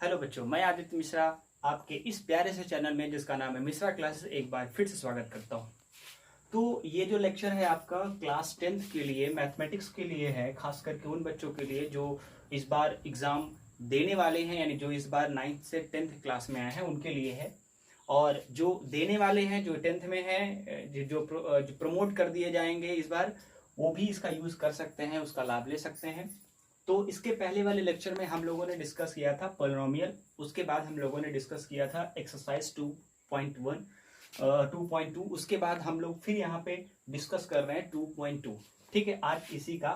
Hello बच्चों, मैं आदित्य मिश्रा आपके इस प्यारे से चैनल में जिसका नाम है मिश्रा क्लासेस एक बार फिर से स्वागत करता हूं। तो ये जो लेक्चर है आपका क्लास 10th के लिए मैथमेटिक्स के लिए है, खास करके उन बच्चों के लिए जो इस बार एग्जाम देने वाले हैं, यानी जो इस बार 9th से 10th क्लास में आए हैं उनके लिए है। और जो देने वाले हैं, जो 10th में हैं, जो प्रमोट कर दिए जाएंगे इस बार, वो भी इसका यूज कर सकते हैं, उसका लाभ ले सकते हैं। तो इसके पहले वाले लेक्चर में हम लोगों ने डिस्कस किया था पॉलिनोमियल, उसके बाद हम लोगों ने डिस्कस किया था एक्सरसाइज 2.1 2.2, उसके बाद हम लोग फिर यहाँ पे डिस्कस कर रहे हैं 2.2। ठीक है, आज इसी का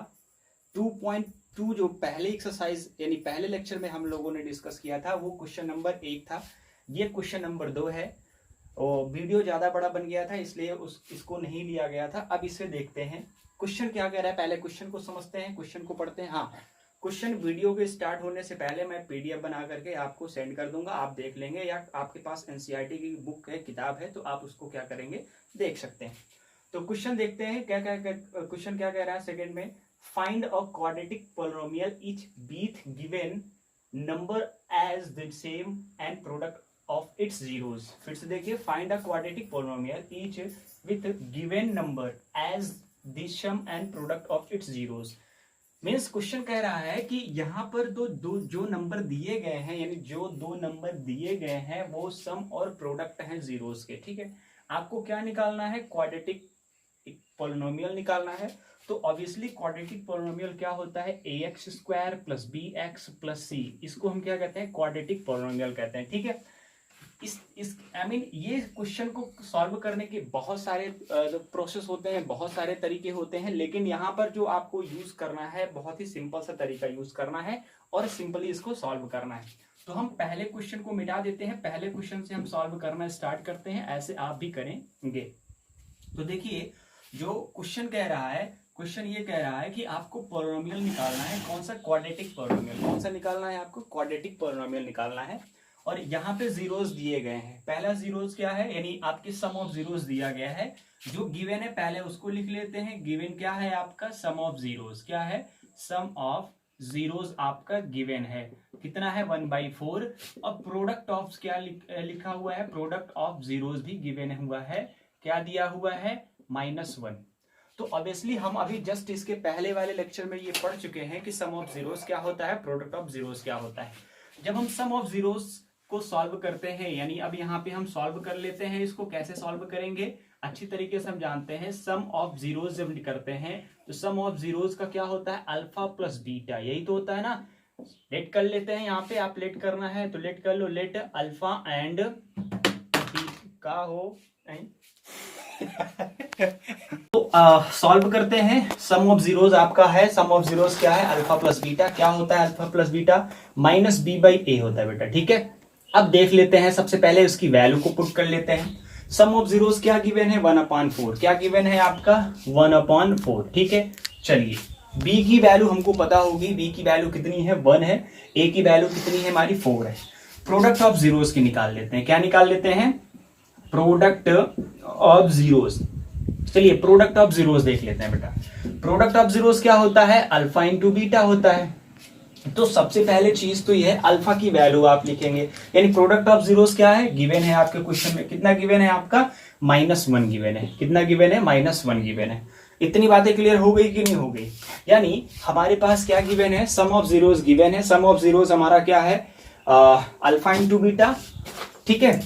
2.2 जो पहले एक्सरसाइज यानी पहले लेक्चर में हम लोगों ने डिस्कस किया था वो क्वेश्चन नंबर 1 था। ये क्वेश्चन नंबर 2 है। और वीडियो ज्यादा बड़ा बन गया था इसलिए इसको नहीं लिया गया था। अब इसे देखते हैं क्वेश्चन क्या कह रहा है। पहले क्वेश्चन को समझते हैं, क्वेश्चन को पढ़ते हैं। हाँ, क्वेश्चन वीडियो के स्टार्ट होने से पहले मैं पीडीएफ बना करके आपको सेंड कर दूंगा, आप देख लेंगे, या आपके पास एनसीईआरटी की बुक है, किताब है, तो आप उसको क्या करेंगे, देख सकते हैं। तो क्वेश्चन देखते हैं क्या क्या क्वेश्चन क्या कह रहा है। सेकंड में, find a quadratic polynomial each with given number as the same and product of its zeros. फिर से देखिए, find a quadratic polynomial each with given number as the sum and product of its zeros. Means question कह रहा है कि यहाँ पर जो नंबर दिए गए हैं, यानी जो दो नंबर दिए गए हैं वो सम और प्रोडक्ट हैं जीरोस के। ठीक है, आपको क्या निकालना है, क्वाड्रेटिक पॉलिनोमियल निकालना है। तो ऑब्वियसली क्वाड्रेटिक पॉलिनोमियल क्या होता है, ax square plus bx plus c, इसको हम क्या कहते हैं, क्वाड्रेटिक पॉलिनोमियल कहते हैं। ठीक है, ये क्वेश्चन को सॉल्व करने के बहुत सारे प्रोसेस होते हैं, बहुत सारे तरीके होते हैं, लेकिन यहाँ पर जो आपको यूज करना है बहुत ही सिंपल सा तरीका यूज करना है और सिंपली इसको सॉल्व करना है। तो हम पहले क्वेश्चन को मिटा देते हैं, पहले क्वेश्चन से हम सॉल्व करना स्टार्ट करते हैं, ऐसे आप भी करेंगे। तो देखिए, जो क्वेश्चन कह रहा है, क्वेश्चन ये कह रहा है कि आपको पॉलिनोमियल निकालना है। कौन सा, क्वाड्रेटिक पॉलिनोमियल। कौन सा निकालना है आपको, क्वाड्रेटिक पॉलिनोमियल निकालना है। और यहाँ पे जीरोस दिए गए हैं। पहला जीरोस क्या है, यानी आपके सम ऑफ जीरोस दिया गया है। जो गिवन है पहले उसको लिख लेते हैं। गिवन क्या है आपका, सम ऑफ जीरोस। क्या है, सम ऑफ जीरोस आपका गिवन है। कितना है, 1/4। और प्रोडक्ट ऑफ क्या लिखा हुआ है, प्रोडक्ट ऑफ जीरोस भी गिवन हुआ है। क्या दिया हुआ है, -1। तो ऑब्वियसली हम अभी जस्ट इसके पहले वाले लेक्चर में ये पढ़ चुके हैं कि सम ऑफ जीरोस क्या होता है, प्रोडक्ट ऑफ जीरोस क्या होता है। जब हम सम ऑफ जीरोस को सॉल्व करते हैं, यानी अब यहाँ पे हम सॉल्व कर लेते हैं। इसको कैसे सॉल्व करेंगे, अच्छी तरीके से हम जानते हैं। सम ऑफ जीरोस जब करते हैं तो सम ऑफ जीरोस का क्या होता है, अल्फा प्लस बीटा, यही तो होता है ना। लेट कर लेते हैं, यहाँ पे आप लेट करना है तो लेट कर लो। लेट अल्फा एंड का हो तो सॉल्व करते हैं। सम ऑफ जीरोस आपका है, सम ऑफ जीरोस क्या है, अल्फा प्लस बीटा। क्या होता है अल्फा प्लस बीटा, -b/a होता है बेटा। ठीक है, अब देख लेते हैं, सबसे पहले उसकी वैल्यू को पुट कर लेते हैं। सम ऑफ जीरोस क्या गिवन है, 1/4। क्या गिवन है आपका, 1/4। ठीक है, चलिए b की वैल्यू हमको पता होगी। b की वैल्यू कितनी है, 1 है। a की वैल्यू कितनी है हमारी, 4 है। प्रोडक्ट ऑफ जीरोस की निकाल लेते हैं। क्या निकाल लेते हैं, प्रोडक्ट ऑफ जीरोस। चलिए प्रोडक्ट ऑफ जीरोस देख लेते हैं बेटा। प्रोडक्ट ऑफ जीरोस क्या होता है, अल्फा इंटू बीटा होता है। तो सबसे पहले चीज तो ये है, अल्फा की वैल्यू आप लिखेंगे। यानी प्रोडक्ट ऑफ जीरोस क्या है, गिवन है आपके क्वेश्चन में। कितना गिवन है आपका, -1 गिवन है। कितना गिवन है, -1 गिवन है। इतनी बातें क्लियर हो गई कि नहीं हो गई। यानी हमारे पास क्या गिवन है, सम ऑफ जीरोस गिवन है। सम ऑफ जीरोस हमारा क्या है, अल्फा इंटू बीटा। ठीक है,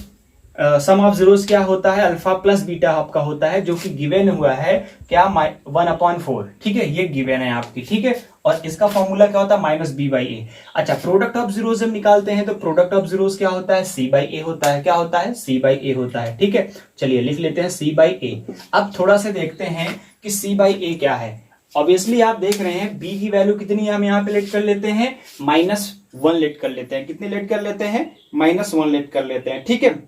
सम ऑफ जीरोस क्या होता है, अल्फा प्लस बीटा आपका होता है, जो कि गिवन हुआ है क्या, 1/4। ठीक है, ये गिवन है आपकी। ठीक है, और इसका फॉर्मूला क्या होता है, -b/a। अच्छा, प्रोडक्ट ऑफ जीरोस जब निकालते हैं तो प्रोडक्ट ऑफ जीरोस क्या होता है, c/a होता है। क्या होता है, c/a होता है। ठीक है, चलिए लिख लेते हैं c/a। अब थोड़ा से देखते हैं कि c/a क्या है। ऑब्वियसली आप देख रहे हैं b की वैल्यू कितनी है, हम यहाँ पे लेट कर लेते हैं, -1 लेट कर लेते हैं। कितने लेट कर लेते हैं, -1 लेट कर लेते हैं। ठीक है,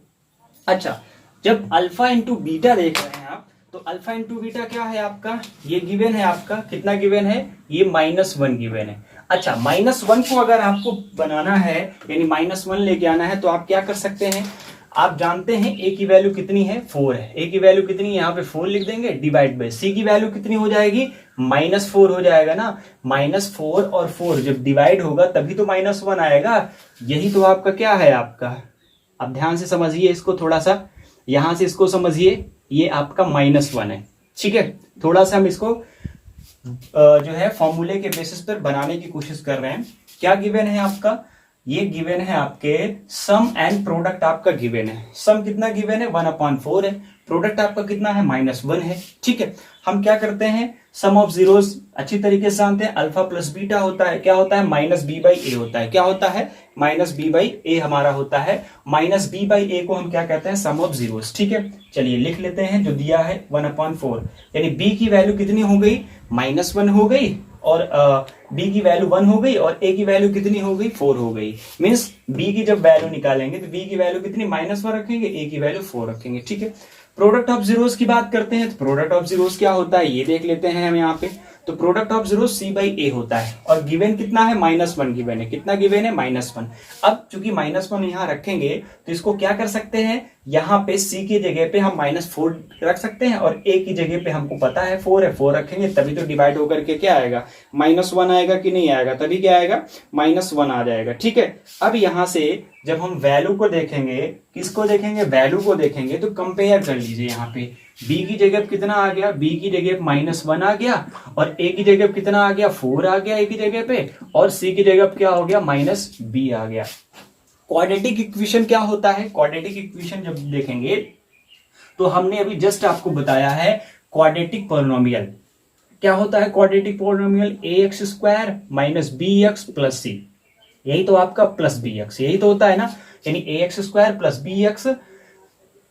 अच्छा, जब अल्फा इंटू बीटा देख रहे हैं आप, तो अल्फा इंटू बीटा क्या है आपका, ये गिवन है आपका। कितना गिवन है, ये -1 गिवन है। अच्छा, -1 को अगर आपको बनाना है, यानी -1 लेके आना है, तो आप क्या कर सकते हैं, आप जानते हैं a की वैल्यू कितनी है, 4 है। a की वैल्यू कितनी है, यहाँ पे 4 लिख देंगे, डिवाइड बाय c की वैल्यू कितनी हो जाएगी, -4 हो जाएगा ना। -4 और 4 जब डिवाइड होगा तभी तो -1 आएगा। यही तो आपका क्या है आपका, अब ध्यान से समझिए इसको थोड़ा सा, यहां से इसको समझिए, ये आपका -1 है, ठीक है। थोड़ा सा हम इसको जो है फॉर्मूले के बेसिस पर बनाने की कोशिश कर रहे हैं। क्या गिवन है आपका, ये गिवन है आपके सम एंड प्रोडक्ट आपका गिवन है। सम कितना गिवन है, 1/4 है। प्रोडक्ट आपका कितना है, -1 है, ठीक है। हम क्या करते हैं, सम ऑफ जीरोस अच्छी तरीके से जानते हैं, अल्फा प्लस बीटा होता है, क्या होता है, -b/a होता है। क्या होता है, -b/a हमारा होता है। -b/a को हम क्या कहते हैं, सम ऑफ जीरोस, ठीक है। चलिए लिख लेते हैं, जो दिया है 1/4, यानी b की वैल्यू कितनी हो गई, -1 हो गई, और b की वैल्यू 1 हो गई, और a की वैल्यू कितनी हो गई, 4 हो गई। मीन्स b की जब वैल्यू निकालेंगे तो b की वैल्यू कितनी, -1 रखेंगे, a की वैल्यू 4 रखेंगे, ठीक है। प्रोडक्ट ऑफ जीरोस की बात करते हैं, तो प्रोडक्ट ऑफ जीरोस क्या होता है ये देख लेते हैं हम यहाँ पे। तो प्रोडक्ट ऑफ जीरोस c/a होता है, और गिवन कितना है, -1 गिवन है। कितना गिवन है, -1। अब चूंकि -1 यहाँ रखेंगे तो इसको क्या कर सकते हैं, यहाँ पे c की जगह पे हम -4 रख सकते हैं, और a की जगह पे हमको पता है 4 है, 4 रखेंगे तभी तो डिवाइड होकर के क्या आएगा, -1 आएगा कि नहीं आएगा, तभी क्या आएगा, -1 आ जाएगा, ठीक है। अब यहां से जब हम वैल्यू को देखेंगे, किसको देखेंगे, वैल्यू को देखेंगे, तो कंपेयर कर लीजिए। यहाँ पे b की जगह कितना आ गया, b की जगह -1 आ गया, और a की जगह कितना आ गया, 4 आ गया a की जगह पे, और c की जगह क्या हो गया, -b आ गया। क्वाड्रेटिक इक्वेशन क्या होता है, क्वाड्रेटिक इक्वेशन जब देखेंगे तो हमने अभी जस्ट आपको बताया है क्वाड्रेटिक पॉलिनोमियल। क्या होता है quadratic polynomial, ax² - bx + c, यही तो आपका प्लस bx, यही तो होता है ना, यानी ax² + bx,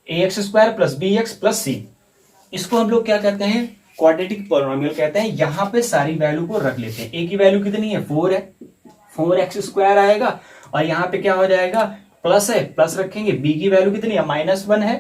ax² + bx + c, इसको हम लोग क्या कहते हैं, क्वाड्रेटिक पॉलिनोमियल कहते हैं। यहां पे सारी वैल्यू को रख लेते हैं। a की वैल्यू कितनी है, 4 है, 4x² आएगा, और यहाँ पे क्या हो जाएगा, प्लस है, प्लस रखेंगे। b की वैल्यू कितनी है, -1 है,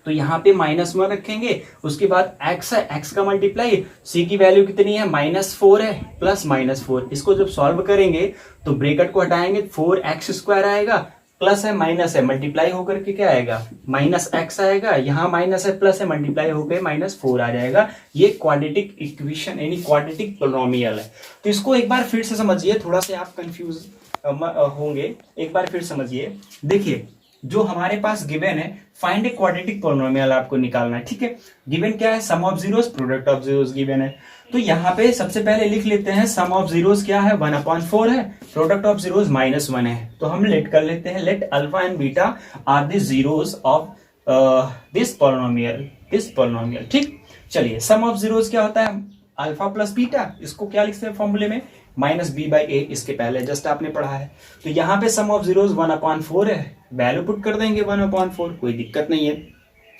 तो यहाँ पे -1 रखेंगे। उसके बाद x है, x का मल्टीप्लाई, c की वैल्यू कितनी है, -4 है, प्लस -4। इसको जब सॉल्व करेंगे तो ब्रैकेट को हटाएंगे, 4x² आएगा, प्लस है माइनस है, मल्टीप्लाई होकर के क्या आएगा, -x आएगा, यहाँ माइनस है प्लस है, मल्टीप्लाई होकर -4 आ जाएगा। ये क्वाड्रेटिक इक्वेशन यानी क्वाड्रेटिक पॉलिनोमियल है। तो इसको एक बार फिर से समझिए, थोड़ा सा आप कंफ्यूज होंगे, एक बार फिर समझिए। देखिए जो हमारे पास गिवन है, फाइंड ए क्वाड्रेटिक पॉलिनोमियल आपको निकालना है, ठीक है। गिवन क्या है, sum of zeros, product of zeros given है। तो यहाँ पे सबसे पहले लिख लेते हैं, सम ऑफ जीरोस क्या है, 1/4 है, प्रोडक्ट ऑफ जीरोस -1 है। तो हम लेट कर लेते हैं, let alpha and beta are the zeroes of this polynomial, ठीक। चलिए सम ऑफ जीरोस क्या होता है, अल्फा प्लस बीटा, इसको क्या लिखते हैं फॉर्मूले में, -b/a, इसके पहले जस्ट आपने पढ़ा है। तो यहाँ पे सम ऑफ जीरोस 1/4 है, वैल्यू पुट कर देंगे 1/4, कोई दिक्कत नहीं है,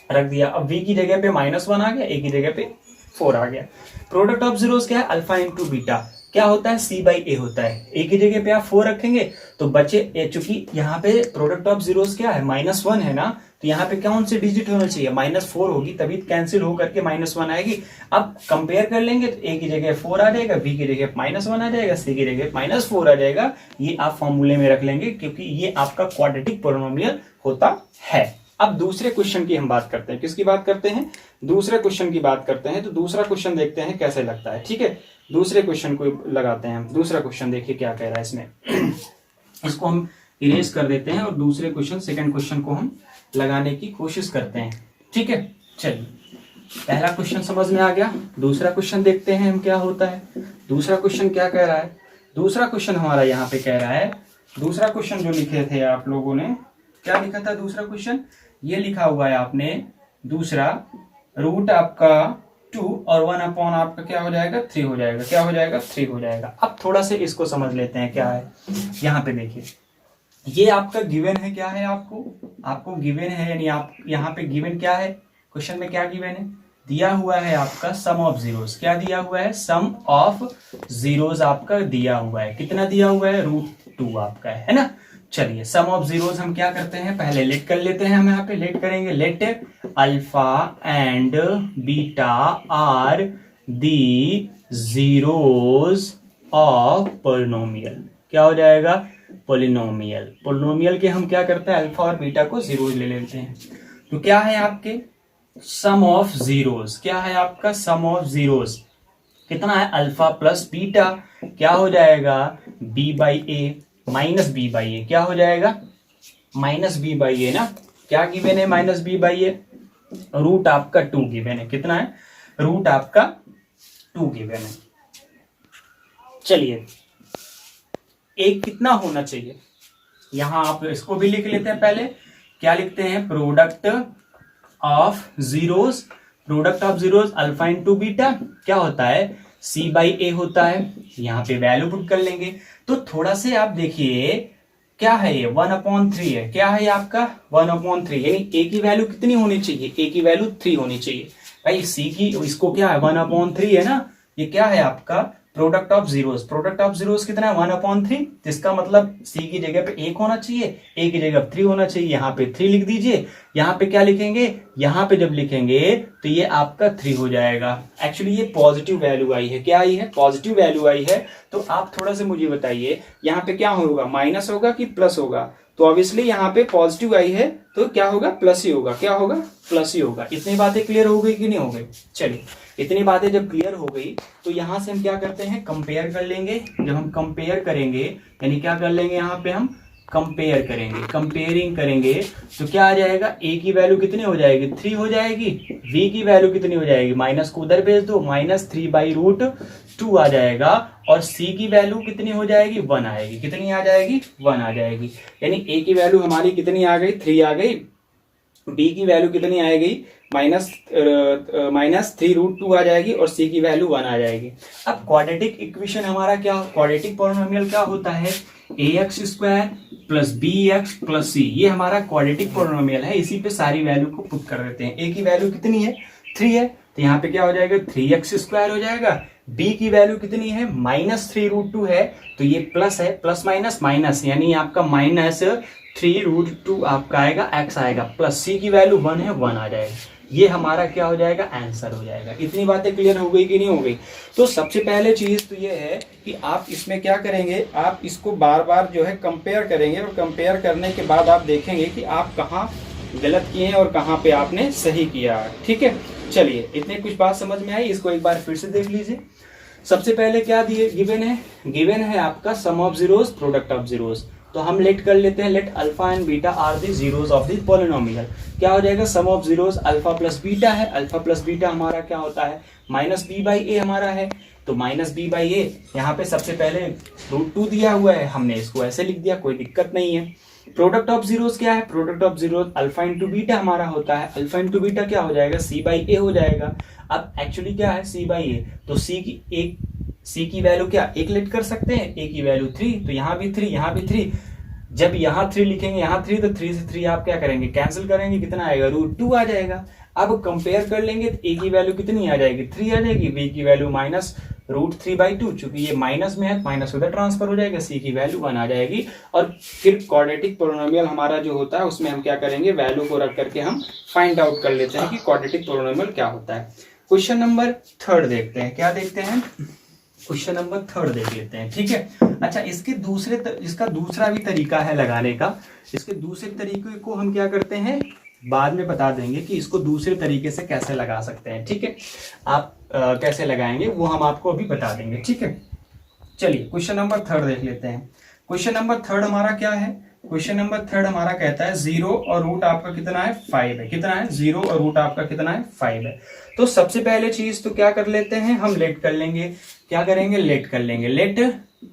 रख दिया। अब v की जगह पे -1 आ गया, a की जगह पे 4 आ गया। प्रोडक्ट ऑफ जीरोस क्या है, अल्फा इंटू बीटा, क्या होता है, c/a होता है। a की जगह पे आप 4 रखेंगे तो बचे, चूंकि यहाँ पे प्रोडक्ट ऑफ जीरोस क्या है, -1 है ना, तो यहाँ पे कौन सी डिजिट होना चाहिए, -4 होगी, तभी कैंसिल हो करके -1 आएगी। अब कंपेयर कर लेंगे तो a की जगह 4 आ जाएगा, b की जगह -1 आ जाएगा, c की जगह -4 आ जाएगा। ये आप फॉर्मूले में रख लेंगे, क्योंकि ये आपका क्वाड्रेटिक पॉलिनोमियल होता है। अब दूसरे क्वेश्चन की हम बात करते हैं, किसकी बात करते हैं, दूसरे क्वेश्चन की बात करते हैं। तो दूसरा क्वेश्चन देखते हैं कैसे लगता है, ठीक है। दूसरे क्वेश्चन को लगाते हैं हम। दूसरा क्वेश्चन देखिए क्या कह रहा है इसमें, इसको हम इरेज कर देते हैं और दूसरे क्वेश्चन, सेकंड क्वेश्चन को हम लगाने की कोशिश करते हैं, ठीक है। चलिए पहला क्वेश्चन समझ में आ गया, दूसरा क्वेश्चन देखते हैं हम क्या होता है। दूसरा क्वेश्चन क्या कह रहा है, दूसरा क्वेश्चन हमारा यहाँ पे कह रहा है, दूसरा क्वेश्चन जो लिखे थे आप लोगों ने, क्या लिखा था दूसरा क्वेश्चन, ये लिखा हुआ है आपने, दूसरा रूट आपका 2 और 1 आपका क्या हो जाएगा, 3 हो जाएगा, क्या हो जाएगा, 3 हो जाएगा। अब थोड़ा से इसको समझ लेते हैं क्या है। यहाँ पे देखिए ये आपका गिवन है, क्या है, आपको गिवन है, यानी आप यहाँ पे गिवन क्या है, क्वेश्चन में क्या गिवन है, दिया हुआ है आपका सम ऑफ जीरोस। क्या दिया हुआ है, सम ऑफ जीरोस आपका दिया हुआ है, कितना दिया हुआ है, √2 आपका है ना। चलिए सम ऑफ जीरोस हम क्या करते हैं, पहले लेट कर लेते हैं, हम यहाँ पे लेट करेंगे, let alpha and beta are the zeros of polynomial. क्या हो जाएगा, पोलिनोमियल। पोलिनोमियल के हम क्या करते हैं, अल्फा और बीटा को जीरोज ले लेते हैं। तो क्या है आपके सम ऑफ जीरोज, क्या है आपका सम ऑफ जीरोज, कितना है अल्फा प्लस बीटा, क्या हो जाएगा b by a minus b by a, क्या हो जाएगा माइनस बी बाई ए ना, क्या गिवन है minus b by a, root आपका 2 गिवन है, कितना है रूट आपका 2 गिवन है। चलिए एक कितना होना चाहिए, यहां आप इसको भी लिख लेते हैं, पहले क्या लिखते हैं product of zeros, product of zeros alpha into beta क्या होता है सी बाई ए होता है, यहाँ पे वैल्यू पुट कर लेंगे। तो थोड़ा से आप देखिए क्या है ये 1/3 है, क्या है आपका 1/3, यानी ए की वैल्यू कितनी होनी चाहिए, ए की वैल्यू 3 होनी चाहिए भाई, सी की इसको क्या है 1/3 है ना, ये क्या है आपका product of zeros, product of zeros कितना है 1/3, जिसका मतलब सी की जगह पे 1 होना चाहिए, ए की जगह 3 होना चाहिए, यहाँ पे 3 लिख दीजिए, यहाँ पे क्या लिखेंगे, यहाँ पे जब लिखेंगे तो ये आपका 3 हो जाएगा। एक्चुअली ये पॉजिटिव वैल्यू आई है, क्या आई है पॉजिटिव वैल्यू आई है। तो आप थोड़ा सा मुझे बताइए यहाँ पे क्या होगा, माइनस होगा कि प्लस होगा, तो ऑब्वियसली यहाँ पे पॉजिटिव आई है तो क्या होगा प्लस ही होगा, क्या होगा प्लस ही होगा। इतनी बातें क्लियर हो गई कि नहीं हो गई, चलिए इतनी बातें जब क्लियर हो गई तो यहां से हम क्या करते हैं कंपेयर कर लेंगे। जब हम कंपेयर करेंगे यानी क्या कर लेंगे, यहाँ पे हम कंपेयर करेंगे, कंपेयरिंग करेंगे तो क्या आ जाएगा, ए की वैल्यू कितनी हो जाएगी 3 हो जाएगी, बी की वैल्यू कितनी हो जाएगी, माइनस को उधर भेज दो, -3/√2 आ जाएगा, और सी की वैल्यू कितनी हो जाएगी 1 आएगी, कितनी आ जाएगी 1 आ जाएगी, यानी ए की वैल्यू हमारी कितनी आ गई 3 आ गई, बी की वैल्यू कितनी आएगी -3/√2 आ जाएगी, और सी की वैल्यू 1 आ जाएगी। अब क्वाड्रेटिक इक्वेशन हमारा क्या, क्वाड्रेटिक पॉलिनोमियल क्या होता है ax² plus bx plus c, ये हमारा क्वाड्रेटिक पॉलिनोमियल है, इसी पे सारी वैल्यू को पुट कर देते हैं। a की वैल्यू कितनी है 3 है, तो यहाँ पे क्या हो जाएगा 3x² हो जाएगा, b की वैल्यू कितनी है -3/√2 है, तो ये प्लस है, प्लस माइनस माइनस, यानी आपका -3/√2 आपका आएगा x आएगा, प्लस c की वैल्यू 1 है 1 आ जाएगा, ये हमारा क्या हो जाएगा आंसर हो जाएगा। इतनी बातें क्लियर हो गई कि नहीं हो गई। तो सबसे पहले चीज तो ये है कि आप इसमें क्या करेंगे, आप इसको बार बार जो है कंपेयर करेंगे, और कंपेयर करने के बाद आप देखेंगे कि आप कहाँ गलत किए हैं और कहाँ पे आपने सही किया, ठीक है। चलिए इतने कुछ बात समझ में आई, इसको एक बार फिर से देख लीजिए। सबसे पहले क्या दिए गिवन है आपका sum of zeros product of zeros, तो हम लेट कर लेते हैं, let alpha and beta are the zeros of the polynomial. क्या हो जाएगा sum of zeros alpha plus beta है, अल्फा प्लस बीटा हमारा क्या होता है -b/a हमारा है, तो -b/a यहाँ पे सबसे पहले √2 दिया हुआ है, हमने इसको ऐसे लिख दिया, कोई दिक्कत नहीं है। प्रोडक्ट ऑफ जीरोस क्या है, product of zeros alpha into beta हमारा होता है, अल्फा इंटू बीटा क्या हो जाएगा c/a हो जाएगा। अब एक्चुअली क्या है c/a, तो c की वैल्यू क्या 1 लेट कर सकते हैं, a की वैल्यू 3, तो यहाँ भी 3 यहाँ भी 3, जब यहाँ 3 लिखेंगे यहाँ 3, तो 3 से 3 आप क्या करेंगे कैंसिल करेंगे, कितना आएगा √2 आ जाएगा। अब कंपेयर कर लेंगे तो a की वैल्यू कितनी आ जाएगी 3 आ जाएगी, b की वैल्यू -√3/2, चूंकि ये माइनस में है माइनस उधर ट्रांसफर हो जाएगा, c की वैल्यू 1 आ जाएगी। और फिर क्वाड्रेटिक पॉलिनोमियल हमारा जो होता है उसमें हम क्या करेंगे, वैल्यू को रख करके हम फाइंड आउट कर लेते हैं कि क्वाड्रेटिक पॉलिनोमियल क्या होता है। क्वेश्चन नंबर 3 देखते हैं, क्या देखते हैं क्वेश्चन नंबर 3 देख लेते हैं, ठीक है। अच्छा इसका दूसरा भी तरीका है लगाने का, इसके दूसरे तरीके को हम क्या करते हैं बाद में बता देंगे कि इसको दूसरे तरीके से कैसे लगा सकते हैं, ठीक है। आप कैसे लगाएंगे वो हम आपको अभी बता देंगे, ठीक है। चलिए क्वेश्चन नंबर 3 देख लेते हैं। क्वेश्चन नंबर 3 हमारा क्या है, क्वेश्चन नंबर 3 हमारा कहता है 0 और रूट आपका कितना है 5 है, कितना है 0 और रूट आपका कितना है 5 है। तो सबसे पहले चीज तो क्या कर लेते हैं, हम लेट कर लेंगे, क्या करेंगे लेट कर लेंगे, let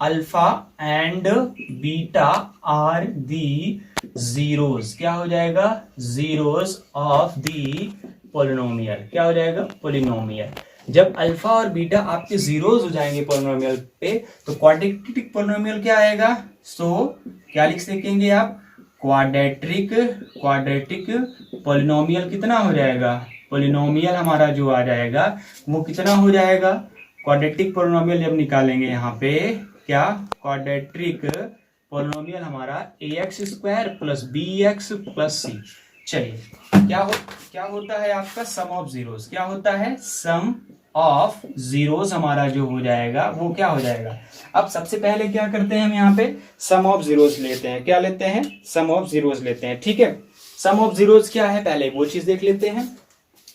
alpha and beta are the zeroes, क्या हो जाएगा जीरोस ऑफ दी पॉलिनोमियल, क्या हो जाएगा पॉलिनोमियल। जब अल्फा और बीटा आपके जीरोस हो जाएंगे पॉलिनोमियल पे तो क्वाड्रेटिक पॉलिनोमियल क्या आएगा, सो क्या लिख सकेंगे आप क्वाड्रेटिक पॉलिनोमियल कितना हो जाएगा, पॉलिनोमियल हमारा जो आ जाएगा वो कितना हो जाएगा, क्वाड्रेटिक पॉलिनोमियल जब निकालेंगे यहाँ पे क्या क्वाड्रेटिक पॉलिनोमियल हमारा ax² plus bx plus c। चलिए क्या होता है आपका सम ऑफ जीरोस, क्या होता है सम ऑफ जीरोस हमारा जो हो जाएगा वो क्या हो जाएगा। अब सबसे पहले क्या करते हैं हम यहाँ पे सम ऑफ जीरोस लेते हैं। क्या लेते हैं? सम ऑफ जीरोस लेते हैं। ठीक है, सम ऑफ जीरोस क्या है पहले वो चीज देख लेते हैं।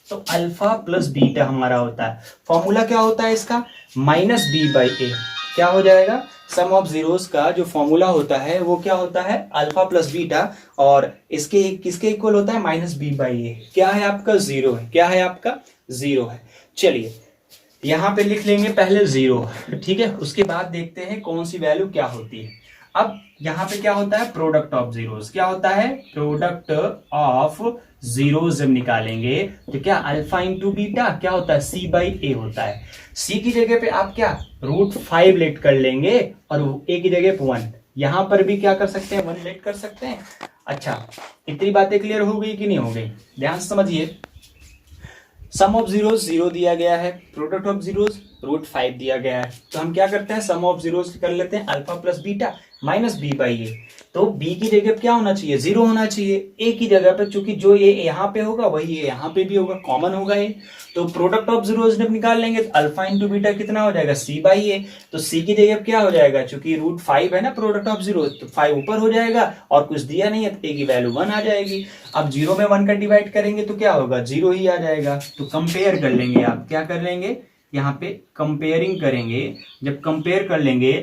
तो अल्फा प्लस बीटा हमारा होता है, फॉर्मूला क्या होता है इसका? Minus b by a. क्या हो जाएगा? सम ऑफ जीरोस का जो फॉर्मूला होता है वो क्या होता है? अल्फा प्लस बीटा, और इसके किसके इक्वल होता है? Minus b by a. क्या है आपका? जीरो है। क्या है आपका? जीरो है। चलिए यहां पे लिख लेंगे पहले जीरो, ठीक है, उसके बाद देखते हैं कौन सी वैल्यू क्या होती है। अब यहाँ पे क्या होता है? Product of zeros. क्या होता है? प्रोडक्ट ऑफ जीरो जब निकालेंगे तो क्या अल्फा इंटू बीटा क्या होता है? सी बाई ए होता है। सी की जगह पे आप क्या √5 लेट कर लेंगे और ए की जगह पे 1। यहां पर भी क्या कर सकते हैं? 1 लेट कर सकते हैं। अच्छा, इतनी बातें क्लियर हो गई कि नहीं हो गई? ध्यान से समझिए। सम ऑफ जीरोस 0 दिया गया है, प्रोडक्ट ऑफ जीरोस √5 दिया गया है। तो हम क्या करते हैं? सम ऑफ जीरोस कर लेते हैं alpha plus beta minus b by a. तो b की जगह पे क्या होना चाहिए? 0 होना चाहिए। a की जगह पे चूंकि जो ये यहाँ पे होगा वही ये यहाँ पे भी होगा, कॉमन होगा ये। तो प्रोडक्ट ऑफ जीरोस जब निकाल लेंगे तो अल्फा इंटू बीटा कितना हो जाएगा? c by a. तो c की जगह क्या हो जाएगा? चूंकि √5 है ना प्रोडक्ट ऑफ जीरोस, तो 5 ऊपर हो जाएगा और कुछ दिया नहीं है तो a की वैल्यू 1 आ जाएगी। अब 0 में 1 का डिवाइड करेंगे तो क्या होगा? 0 ही आ जाएगा। तो कंपेयर कर लेंगे, आप क्या कर लेंगे यहाँ पे? कंपेयरिंग करेंगे। जब कंपेयर कर लेंगे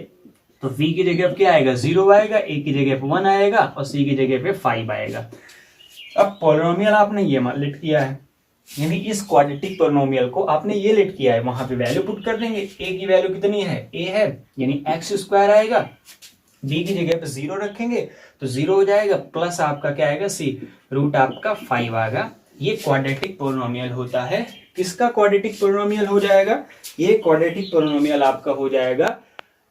तो v की जगह पे क्या आएगा? 0 आएगा, a की जगह पे 1 आएगा और c की जगह पे 5 आएगा। अब पॉलिनोमियल आपने ये लेट किया है, यानी इस क्वाड्रेटिक पॉलिनोमियल को आपने ये लेट किया है, वहां पे वैल्यू पुट कर देंगे। a की वैल्यू कितनी है? a है, यानी x² आएगा। b की जगह पे 0 रखेंगे तो 0 हो जाएगा, प्लस आपका क्या आएगा? c, रूट आपका 5 आएगा। ये क्वाड्रेटिक पॉलिनोमियल होता है। किसका क्वाड्रेटिक पॉलिनोमियल हो जाएगा? ये क्वाड्रेटिक पॉलिनोमियल आपका हो जाएगा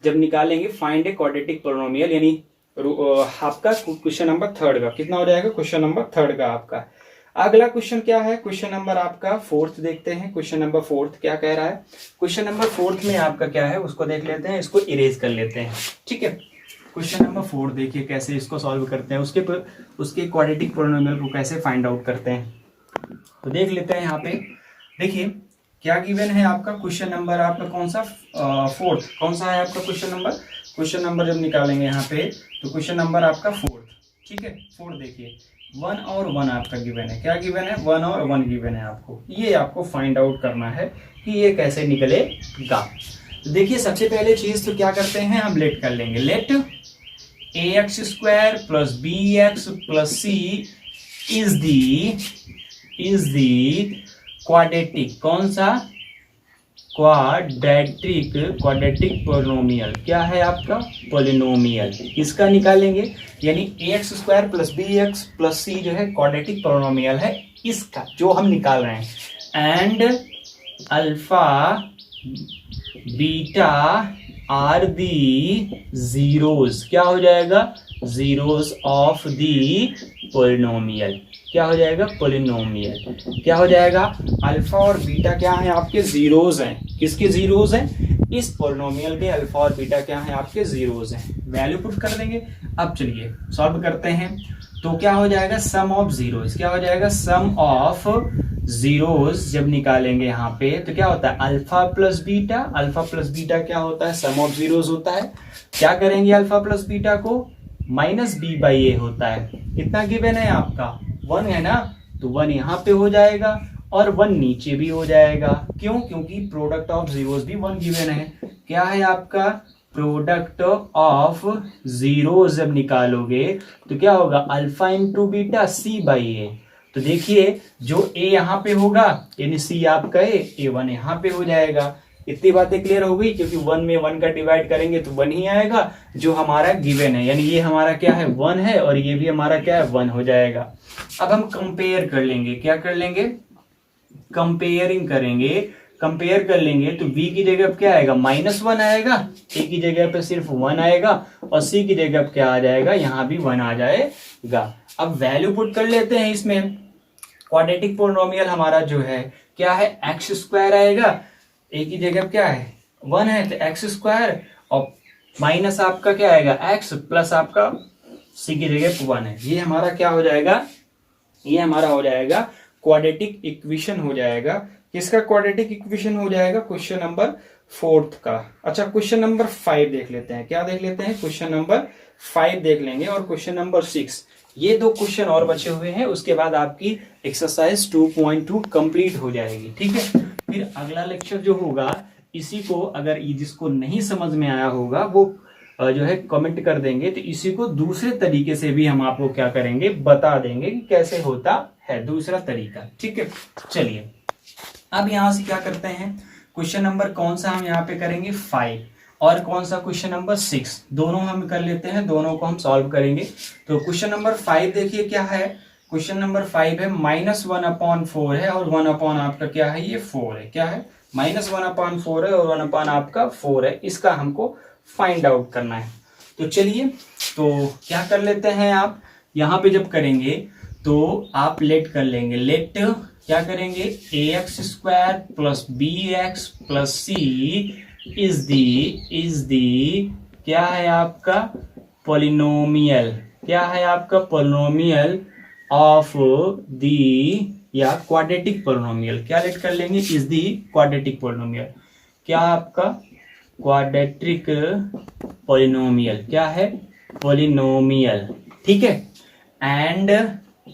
जब निकालेंगे फाइंड ए क्वाड्रेटिक पॉलिनोमियल, यानी आपका क्वेश्चन नंबर 3 का कितना हो जाएगा? क्वेश्चन नंबर 3 का आपका। अगला क्वेश्चन क्या है? क्वेश्चन नंबर आपका 4 देखते हैं। क्वेश्चन नंबर 4 क्या कह रहा है? क्वेश्चन नंबर 4 में आपका क्या है उसको देख लेते हैं, इसको इरेज कर लेते हैं। ठीक है, क्वेश्चन नंबर 4 देखिए कैसे इसको सॉल्व करते हैं, उसके क्वाड्रेटिक पॉलिनोमियल को कैसे फाइंड आउट करते हैं। तो देख लेते हैं यहाँ पे। देखिए क्या गिवन है आपका क्वेश्चन नंबर आपका कौन सा? 4। कौन सा है आपका क्वेश्चन नंबर? क्वेश्चन नंबर जब निकालेंगे यहाँ पे तो क्वेश्चन नंबर आपका 4। ठीक है, 4 देखिए 1 और 1 आपका गिवन है। क्या गिवन है? 1 और 1 गिवन है आपको। ये आपको फाइंड आउट करना है कि ये कैसे निकलेगा। तो देखिए सबसे पहले चीज तो क्या करते हैं, हम लेट कर लेंगे। Let ax² plus bx plus c is the quadratic, कौन सा? Quadratic polynomial. क्या है आपका? पॉलिनोमियल। किसका निकालेंगे? यानी ax² plus bx plus c जो है क्वाड्रेटिक पॉलिनोमियल है, इसका जो हम निकाल रहे हैं। And alpha beta are the zeroes. क्या हो जाएगा? Zeroes of the polynomial. क्या हो जाएगा? पॉलिनोमियल। क्या हो जाएगा? अल्फा और बीटा क्या है आपके? जीरोस हैं। किसके जीरोस हैं? इस पॉलिनोमियल के अल्फा और बीटा क्या है आपके? जीरोस हैं। वैल्यू पुट कर देंगे। अब चलिए सॉल्व करते हैं। तो क्या हो जाएगा? Sum of zeros. क्या हो जाएगा? सम ऑफ जीरोस जब निकालेंगे यहाँ पे तो क्या होता है? Alpha plus beta. Alpha plus beta क्या होता है? सम ऑफ जीरोस होता है। क्या करेंगे अल्फा प्लस बीटा को? माइनस बी बाई ए होता है। कितना गिवन है आपका? 1 है ना, तो 1 यहाँ पे हो जाएगा और 1 नीचे भी हो जाएगा। क्यों? क्योंकि प्रोडक्ट ऑफ जीरोस भी 1 गिवन है। क्या है आपका? प्रोडक्ट ऑफ जीरोस जब निकालोगे तो क्या होगा? Alpha into beta c by a. तो देखिए जो ए यहाँ पे होगा यानी सी आपका A1 यहाँ पे हो जाएगा। इतनी बातें क्लियर हो गई, क्योंकि 1 में 1 का डिवाइड करेंगे तो 1 ही आएगा जो हमारा गिवन है, यानी ये हमारा क्या है? 1 है और ये भी हमारा क्या है? 1 हो जाएगा। अब हम कंपेयर कर लेंगे। क्या कर लेंगे? कंपेयरिंग करेंगे। कंपेयर कर लेंगे तो v की जगह पे क्या आएगा? -1 आएगा, a की जगह पे सिर्फ 1 आएगा और c की जगह पे क्या आ जाएगा? यहाँ भी 1 आ जाएगा। अब वैल्यू पुट कर लेते हैं इसमें। क्वाड्रेटिक पॉलिनोमियल हमारा जो है क्या है? x² आएगा, a की जगह क्या है? 1 है तो x² और माइनस आपका क्या आएगा? x प्लस आपका c की जगह 1 है। ये हमारा क्या हो जाएगा? ये हमारा हो जाएगा क्वाड्रेटिक इक्वेशन हो जाएगा। किसका क्वाड्रेटिक इक्वेशन हो जाएगा? क्वेश्चन नंबर 4 का। अच्छा, क्वेश्चन नंबर 5 देख लेते हैं। क्या देख लेते हैं? क्वेश्चन नंबर 5 देख लेंगे और क्वेश्चन नंबर 6। ये 2 क्वेश्चन और बचे हुए हैं, उसके बाद आपकी एक्सरसाइज 2.2 कंप्लीट हो जाएगी। ठीक है, फिर अगला लेक्चर जो होगा, इसी को अगर जिसको नहीं समझ में आया होगा वो जो है कमेंट कर देंगे, तो इसी को दूसरे तरीके से भी हम आपको क्या करेंगे, बता देंगे कि कैसे होता है दूसरा तरीका। ठीक है, चलिए अब यहां से क्या करते हैं, क्वेश्चन नंबर कौन सा हम यहाँ पे करेंगे? 5, और कौन सा क्वेश्चन नंबर 6, दोनों हम कर लेते हैं, दोनों को हम सॉल्व करेंगे। तो क्वेश्चन नंबर 5 देखिए क्या है। क्वेश्चन नंबर 5 है -1/4 है और 1 अपॉन आपका क्या है, ये 4 है। क्या है? -1/4 है और 1 अपॉन आपका 4 है। इसका हमको फाइंड आउट करना है। तो चलिए, तो क्या कर लेते हैं, आप यहाँ पे जब करेंगे तो आप लेट कर लेंगे। लेट क्या करेंगे, ax² + bx + c is the क्या है आपका पॉलिनोमियल। क्या है आपका? पॉलिनोमियल ऑफ दी या क्वाड्रेटिक पॉलिनोमियल। क्या लेट कर लेंगे? Is the quadratic polynomial. क्या आपका? Quadratic polynomial. क्या है? पॉलिनोमियल। ठीक है, and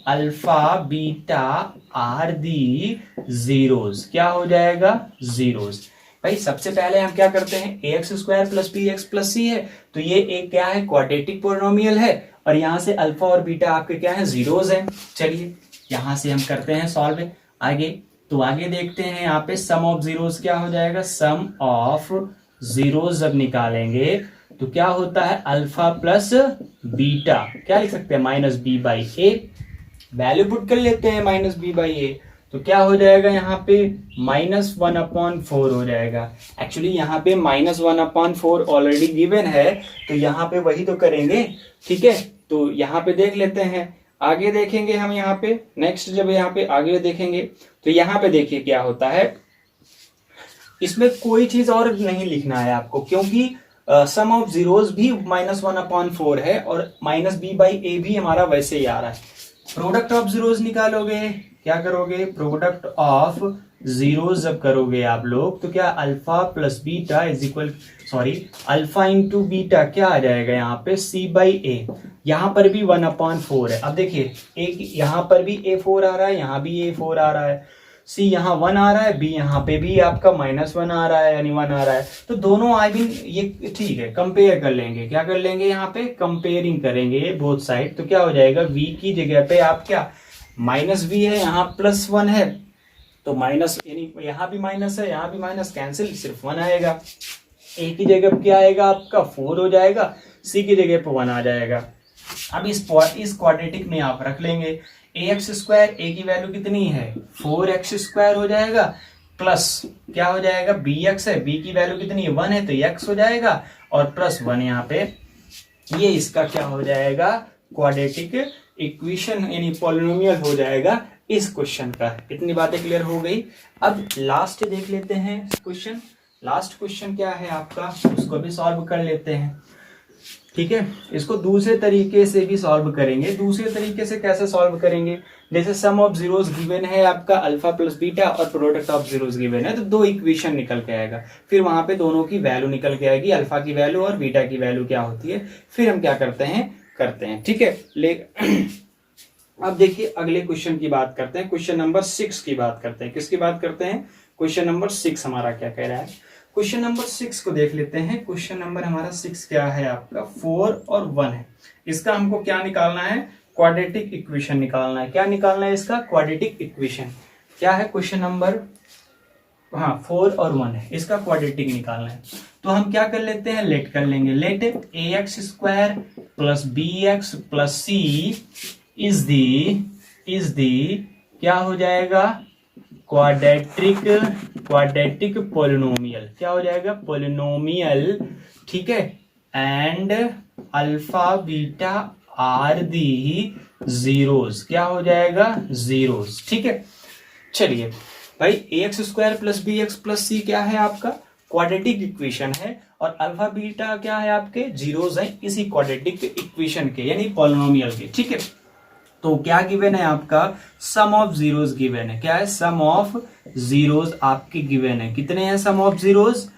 alpha beta are the zeroes. क्या हो जाएगा? जीरोस। भाई सबसे पहले हम क्या करते हैं, ax² + bx + c है, तो ये एक क्या है, क्वाड्रेटिक पॉलिनोमियल है, और यहां से अल्फा और बीटा आपके क्या है, जीरोस हैं। चलिए यहां से हम करते हैं सॉल्व आगे। तो आगे देखते हैं, यहाँ पे सम ऑफ जीरोस क्या हो जाएगा, सम ऑफ जीरोस जब निकालेंगे तो क्या होता है, अल्फा प्लस बीटा। क्या लिख सकते हैं, -b/a। वैल्यू पुट कर लेते हैं -b/a, तो क्या हो जाएगा यहाँ पे -1/4 हो जाएगा। एक्चुअली यहाँ पे -1/4 ऑलरेडी गिवन है, तो यहाँ पे वही तो करेंगे। ठीक है, तो यहाँ पे देख लेते हैं, आगे देखेंगे हम यहाँ पे। नेक्स्ट जब यहाँ पे आगे देखेंगे तो यहाँ पे देखिए क्या होता है, इसमें कोई चीज और नहीं लिखना है आपको, क्योंकि सम ऑफ जीरोस भी -1/4 है और -b/a भी हमारा वैसे ही आ रहा है। प्रोडक्ट ऑफ जीरोस निकालोगे, क्या करोगे, प्रोडक्ट ऑफ जीरोस जब करोगे आप लोग, तो क्या alpha plus beta is equal, sorry alpha into beta क्या आ जाएगा यहाँ पे, c/a। यहाँ पर भी 1/4 है। अब देखिए, एक यहाँ पर भी a4 आ रहा है, यहाँ भी a4 आ रहा है, c यहाँ 1 आ रहा है, b यहाँ पे भी आपका -1 आ रहा है, यानी 1 आ रहा है। तो दोनों आई मीन ये ठीक है, कंपेयर कर लेंगे। क्या कर लेंगे, यहाँ पे कंपेयरिंग करेंगे बोथ साइड। तो क्या हो जाएगा, v की जगह पे आप क्या, -v है, यहाँ +1 है, तो माइनस, यानी यहाँ भी माइनस है, यहाँ भी माइनस, कैंसिल, सिर्फ 1 आएगा। a की जगह पे क्या आएगा आपका, 4 हो जाएगा, c की जगह पे 1 आ जाएगा। अब इस क्वाड्रेटिक में आप रख लेंगे ax², a की वैल्यू कितनी है, 4x² हो जाएगा, प्लस क्या हो जाएगा, bx है, b की वैल्यू कितनी है, 1 है, तो x हो जाएगा, और +1 यहाँ पे, ये इसका क्या हो जाएगा, क्वाड्रेटिक इक्वेशन यानी पॉलिनोमियल हो जाएगा इस क्वेश्चन का। इतनी बातें क्लियर हो गई। अब लास्ट देख लेते हैं क्वेश्चन। लास्ट क्वेश्चन क्या है आपका, उसको भी सॉल्व कर लेते हैं। ठीक है, इसको दूसरे तरीके से भी सॉल्व करेंगे। दूसरे तरीके से कैसे सॉल्व करेंगे, जैसे सम ऑफ जीरोस गिवन है आपका अल्फा प्लस बीटा और प्रोडक्ट ऑफ जीरोस गिवन है, तो 2 इक्वेशन निकल के आएगा, फिर वहां पे दोनों की वैल्यू निकल के आएगी, अल्फा की वैल्यू और बीटा की वैल्यू क्या होती है, फिर हम क्या करते हैं। ठीक है, अब देखिए अगले क्वेश्चन की बात करते हैं, क्वेश्चन नंबर 6 की बात करते हैं। किसकी बात करते हैं, क्वेश्चन नंबर 6 हमारा क्या कह रहा है। क्वेश्चन नंबर 6 को देख लेते हैं। क्वेश्चन नंबर हमारा 6 क्या है आपका, 4 और 1 है। इसका हमको क्या निकालना है, क्वाड्रेटिक इक्वेशन निकालना है। क्या निकालना है इसका, क्वाड्रेटिक इक्वेशन। क्या है क्वेश्चन नंबर, हाँ 4 और 1 है, इसका क्वाड्रेटिक निकालना है। तो हम क्या कर लेते हैं, लेट कर लेंगे। Let ax² + bx + c is the क्या हो जाएगा, क्वाड्रेटिक पॉलिनोमियल। क्या हो जाएगा, पॉलिनोमियल। ठीक है, and alpha beta are the zeroes. क्या हो जाएगा, जीरोस। ठीक है, चलिए भाई ax² + bx + c क्या है आपका, क्वाड्रेटिक इक्वेशन है, और अल्फा बीटा क्या है आपके, जीरोस हैं इसी क्वाड्रेटिक इक्वेशन के, यानी पॉलिनोमियल के। ठीक है, तो क्या गिवन है आपका, सम ऑफ जीरोस गिवन है। क्या है, सम ऑफ जीरोस आपके गिवन है। कितने हैं सम ऑफ जीरोस,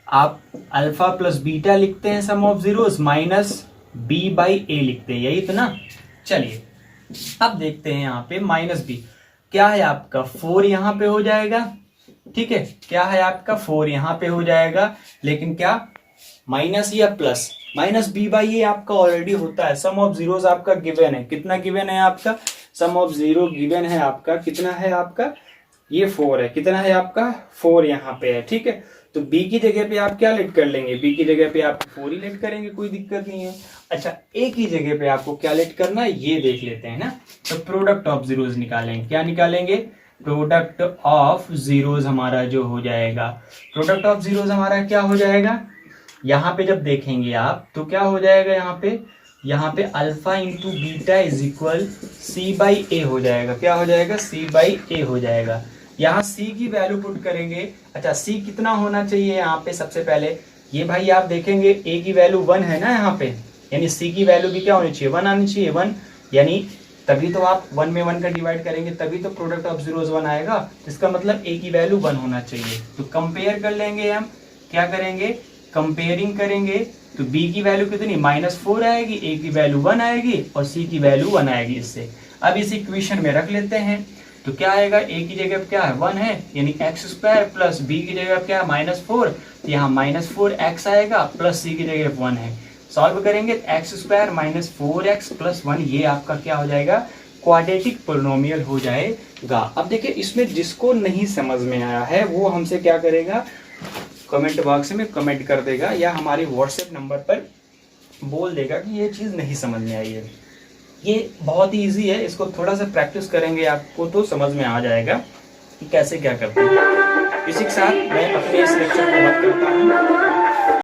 आप अल्फा प्लस बीटा लिखते हैं sum of zeros, minus b by a लिखते हैं, यही तो ना। चलिए अब देखते हैं यहाँ पे माइनस बी क्या है आपका, 4 यहाँ पे हो जाएगा, ठीक है। क्या है आपका 4 यहाँ पे हो जाएगा, लेकिन क्या माइनस या प्लस, माइनस बी बाई ए आपका ऑलरेडी होता है। सम ऑफ जीरोस आपका गिवन है, कितना गिवन है आपका, सम ऑफ जीरो गिवन है आपका, कितना है आपका, ये 4 है। कितना है आपका 4 यहाँ पे है, ठीक है। तो b की जगह पे आप क्या लेट कर लेंगे, b की जगह पे आप 4 ही लेट करेंगे, कोई दिक्कत नहीं है। अच्छा a की जगह पे आपको क्या लेट करना है ये देख लेते हैं ना। तो प्रोडक्ट ऑफ जीरोस निकालेंगे, क्या निकालेंगे, प्रोडक्ट ऑफ जीरोस हमारा जो हो जाएगा, प्रोडक्ट ऑफ जीरोस हमारा क्या हो जाएगा, यहाँ पे जब देखेंगे आप तो क्या हो जाएगा, यहाँ पे alpha into beta is equal c by a हो जाएगा। क्या हो जाएगा, सी बाई ए हो जाएगा। यहाँ c की वैल्यू पुट करेंगे। अच्छा c कितना होना चाहिए यहाँ पे, सबसे पहले ये भाई आप देखेंगे a की वैल्यू 1 है ना यहाँ पे, यानी c की वैल्यू भी क्या होनी चाहिए, 1 आनी चाहिए, 1, यानी तभी तो आप 1 में 1 का डिवाइड करेंगे तभी तो प्रोडक्ट ऑफ जीरोस 1 आएगा। इसका मतलब a की वैल्यू 1 होना चाहिए। तो कंपेयर कर लेंगे हम, क्या करेंगे, कंपेयरिंग करेंगे। तो b की वैल्यू कितनी, -4 आएगी, a की वैल्यू 1 आएगी और c की वैल्यू 1 आएगी इससे। अब इस इक्वेशन में रख लेते हैं। तो क्या आएगा, a की जगह पे क्या है 1 है, यानी x स्क्वायर प्लस b की जगह पे क्या है -4, तो यहाँ -4x आएगा प्लस c की जगह 1 है। सॉल्व करेंगे x स्क्वायर -4x प्लस 1, ये आपका क्या हो जाएगा, क्वाड्रेटिक पोलिनोमियल हो जाएगा। अब देखिए इसमें जिसको नहीं समझ में आया है वो हमसे क्या करेगा, कमेंट बॉक्स में कमेंट कर देगा या हमारे व्हाट्सएप नंबर पर बोल देगा कि ये चीज़ नहीं समझ में आई है। ये बहुत ही ईजी है, इसको थोड़ा सा प्रैक्टिस करेंगे आपको तो समझ में आ जाएगा कि कैसे क्या करते हैं। इसी के साथ मैं अपने इस लेक्चर को बंद करता हूँ।